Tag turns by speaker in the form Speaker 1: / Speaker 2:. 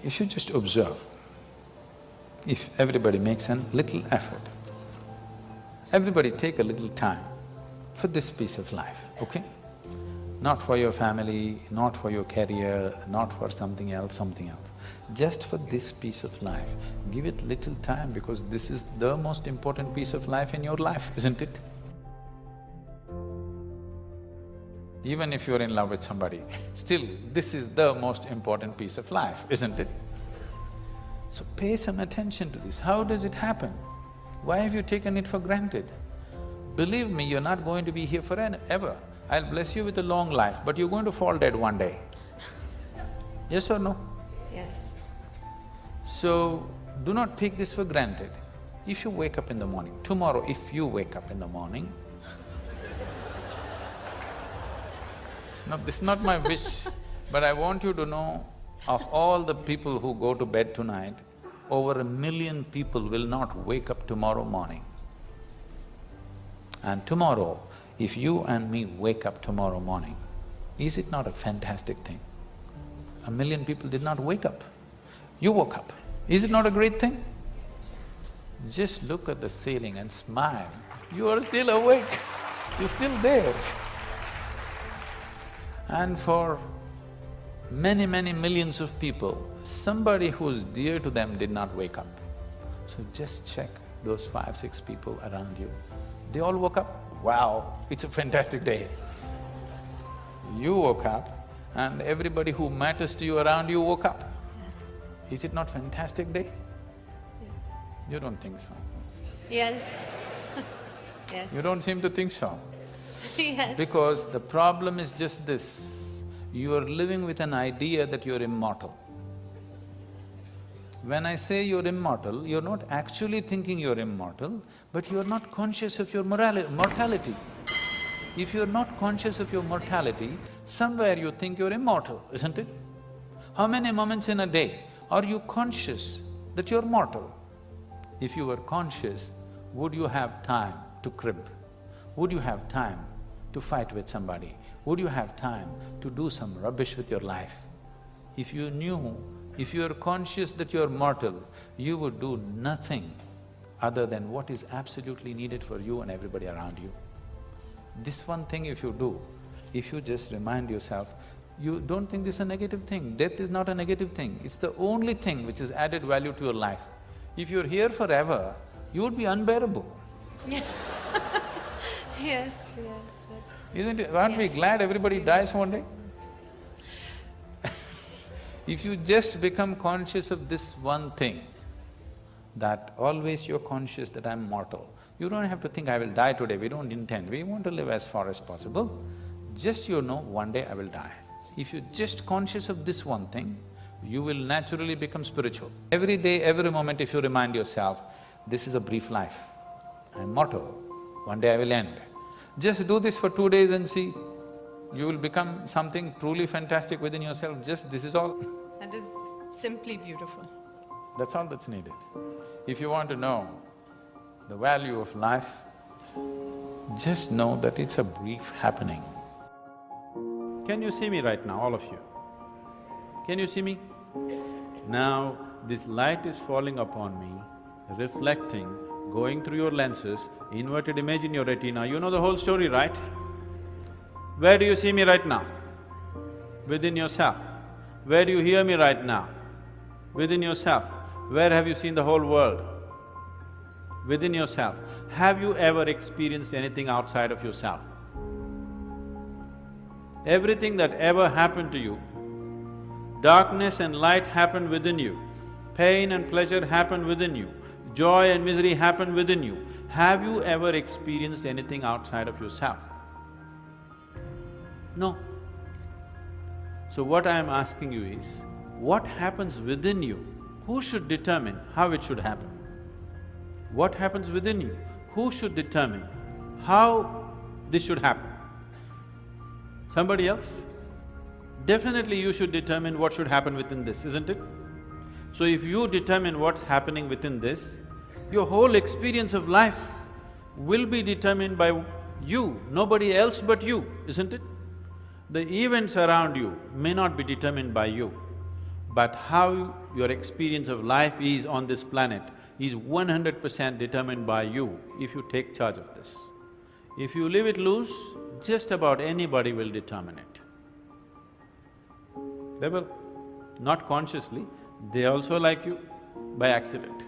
Speaker 1: If you just observe, if everybody makes a little effort, everybody take a little time for this piece of life, okay? Not for your family, not for your career, not for something else. Just for this piece of life, give it little time because this is the most important piece of life in your life, isn't it? Even if you're in love with somebody, still this is the most important piece of life, isn't it? So pay some attention to this. How does it happen? Why have you taken it for granted? Believe me, you're not going to be here forever. I'll bless you with a long life, but you're going to fall dead one day. Yes or no?
Speaker 2: Yes.
Speaker 1: So, do not take this for granted. If you wake up in the morning, tomorrow if you wake up in the morning, no, this is not my wish, but I want you to know, of all the people who go to bed tonight, over 1 million people will not wake up tomorrow morning. And tomorrow, if you and me wake up tomorrow morning, is it not a fantastic thing? 1 million people did not wake up. You woke up. Is it not a great thing? Just look at the ceiling and smile. You are still awake. You're still there. And for many millions of people, somebody who's dear to them did not wake up. So just check those 5, 6 people around you. They all woke up. Wow, it's a fantastic day. You woke up and everybody who matters to you around you woke up. Is it not fantastic day?
Speaker 2: Yes.
Speaker 1: You don't think so?
Speaker 2: Yes. Yes.
Speaker 1: You don't seem to think so.
Speaker 2: Yes.
Speaker 1: Because the problem is just this, you are living with an idea that you're immortal. When I say you're immortal, you're not actually thinking you're immortal, but you're not conscious of your mortality. If you're not conscious of your mortality, somewhere you think you're immortal, isn't it? How many moments in a day are you conscious that you're mortal? If you were conscious, would you have time to crib? Would you have time to fight with somebody? Would you have time to do some rubbish with your life? If you knew, if you are conscious that you are mortal, you would do nothing other than what is absolutely needed for you and everybody around you. This one thing if you do, if you just remind yourself, you don't think this is a negative thing. Death is not a negative thing, it's the only thing which has added value to your life. If you're here forever, you would be unbearable.
Speaker 2: Yes, yes.
Speaker 1: Isn't it? Aren't we glad everybody dies one day? If you just become conscious of this one thing, that always you're conscious that I'm mortal, you don't have to think, I will die today, we don't intend, we want to live as far as possible. Just you know, one day I will die. If you're just conscious of this one thing, you will naturally become spiritual. Every day, every moment if you remind yourself, this is a brief life, I'm mortal, one day I will end. Just do this for 2 days and see, you will become something truly fantastic within yourself, just this is all.
Speaker 2: That is simply beautiful.
Speaker 1: That's all that's needed. If you want to know the value of life, just know that it's a brief happening. Can you see me right now, all of you? Can you see me? Now, this light is falling upon me, reflecting, going through your lenses, inverted image in your retina, you know the whole story, right? Where do you see me right now? Within yourself. Where do you hear me right now? Within yourself. Where have you seen the whole world? Within yourself. Have you ever experienced anything outside of yourself? Everything that ever happened to you, darkness and light happened within you, pain and pleasure happened within you, joy and misery happened within you. Have you ever experienced anything outside of yourself? No. So what I am asking you is, what happens within you? Who should determine how it should happen? What happens within you? Who should determine how this should happen? Somebody else? Definitely you should determine what should happen within this, isn't it? So if you determine what's happening within this, your whole experience of life will be determined by you, nobody else but you, isn't it? The events around you may not be determined by you, But how your experience of life is on this planet is 100% determined by you if you take charge of this. If you leave it loose, just about anybody will determine it. They will, not consciously, they also like you by accident.